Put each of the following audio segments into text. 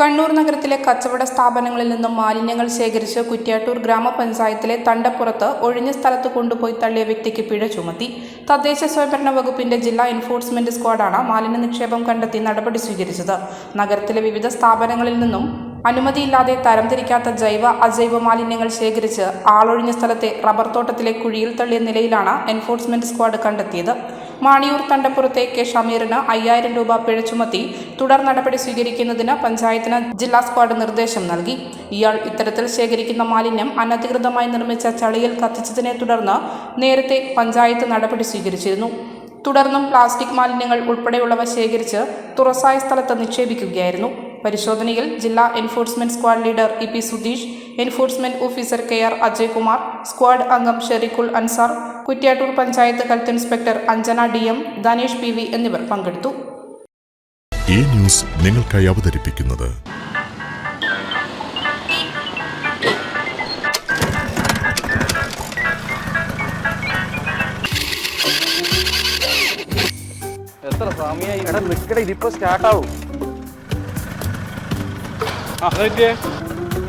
കണ്ണൂർ നഗരത്തിലെ കച്ചവട സ്ഥാപനങ്ങളിൽ നിന്നും മാലിന്യങ്ങൾ ശേഖരിച്ച് കുറ്റ്യാട്ടൂർ ഗ്രാമപഞ്ചായത്തിലെ തണ്ടപ്പുറത്ത് ഒഴിഞ്ഞ സ്ഥലത്ത് കൊണ്ടുപോയി തള്ളിയ വ്യക്തിക്ക് പിഴ ചുമത്തി. തദ്ദേശ സ്വയംഭരണ വകുപ്പിന്റെ ജില്ലാ എൻഫോഴ്സ്മെന്റ് സ്ക്വാഡാണ് മാലിന്യ നിക്ഷേപം കണ്ടെത്തി നടപടി സ്വീകരിച്ചത്. നഗരത്തിലെ വിവിധ സ്ഥാപനങ്ങളിൽ നിന്നും അനുമതിയില്ലാതെ തരംതിരിക്കാത്ത ജൈവ അജൈവ മാലിന്യങ്ങൾ ശേഖരിച്ച് ആളൊഴിഞ്ഞ സ്ഥലത്തെ റബ്ബർ തോട്ടത്തിലെ കുഴിയിൽ തള്ളിയ നിലയിലാണ് എൻഫോഴ്സ്മെന്റ് സ്ക്വാഡ് കണ്ടെത്തിയത്. മാണിയൂർ തണ്ടപ്പുറത്തെ കെ ഷമീറിന് 5000 രൂപ പിഴ ചുമത്തി തുടർ നടപടി സ്വീകരിക്കുന്നതിന് പഞ്ചായത്തിന് ജില്ലാ സ്ക്വാഡ് നിർദ്ദേശം നൽകി. ഇയാൾ ഇത്തരത്തിൽ ശേഖരിക്കുന്ന മാലിന്യം അനധികൃതമായി നിർമ്മിച്ച ചളിയിൽ കത്തിച്ചതിനെ തുടർന്ന് നേരത്തെ പഞ്ചായത്ത് നടപടി സ്വീകരിച്ചിരുന്നു. തുടർന്നും പ്ലാസ്റ്റിക് മാലിന്യങ്ങൾ ഉൾപ്പെടെയുള്ളവ ശേഖരിച്ച് തുറസായ സ്ഥലത്ത് നിക്ഷേപിക്കുകയായിരുന്നു. പരിശോധനയിൽ ജില്ലാ enforcement squad leader E P. Sudheesh, enforcement officer K R. Ajaykumar, squad അംഗം Sherikhul Ansar, Kuttiattoor panchayat health inspector Anjana DM, Dhanesh PV എന്നിവർ പങ്കെടുത്തു. ഈ ന്യൂസ് നിങ്ങൾക്കായി അവതരിപ്പിക്കുന്നത് എത്ര സമയമായി? എടാ നിൽക്കട, ഇതിപ്പോ സ്റ്റാർട്ടാവും.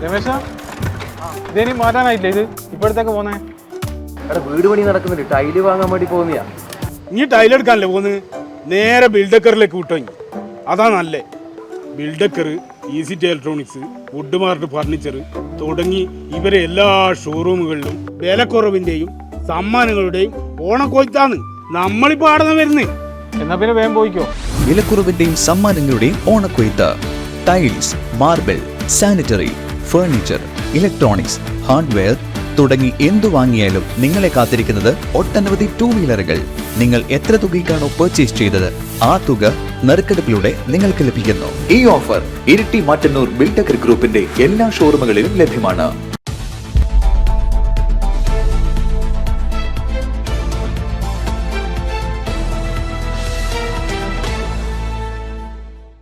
രമേശ, ഇതേനി മാറ്റാനായില്ലേ? ഇത് ഇപ്പോഴത്തേക്ക് പോന്നേ? എടാ വീട് പണി നടക്കുന്നുണ്ട്, ടൈല് വാങ്ങാൻ വേണ്ടി പോകുന്നയാ. ഇനി ടൈലെടുക്കാനല്ലേ പോന്ന്? നേരെ ബിൽഡക്കറിലേക്ക് വിട്ടോങ്ങി. അതാ നല്ലേ. ബിൽഡക്കർ, ഈസിറ്റി ഇലക്ട്രോണിക്സ്, വുഡ് മാർട്ട് ഫർണിച്ചർ തുടങ്ങി ഇവരെ എല്ലാ ഷോറൂമുകളിലും വിലക്കുറവിന്റെയും സമ്മാനങ്ങളുടെയും ഓണക്കൊയ്ത്താണ് നമ്മളിപ്പോ ആടുന്ന വരുന്നേ. എന്നാ പിന്നെ വേഗം പോയിക്കോ. വിലക്കുറവിന്റെയും സമ്മാനങ്ങളുടെയും ഓണക്കൊയ്ത്ത്. Tiles, marble, sanitary, furniture, electronics, hardware തുടങ്ങി എന്തു വാങ്ങിയാലും നിങ്ങളെ കാത്തിരിക്കുന്നത് ഒട്ടനവധി 2 വീലറുകൾ. നിങ്ങൾ എത്ര തുകയ്ക്കാണോ പർച്ചേസ് ചെയ്തത് ആ തുക നറുക്കെടുപ്പിലൂടെ നിങ്ങൾക്ക് ലഭിക്കുന്നു. ഈ ഓഫർ ഇരിട്ടി മട്ടന്നൂർ ബിൽഡക്കർ ഗ്രൂപ്പിന്റെ എല്ലാ ഷോറൂമുകളിലും ലഭ്യമാണ്.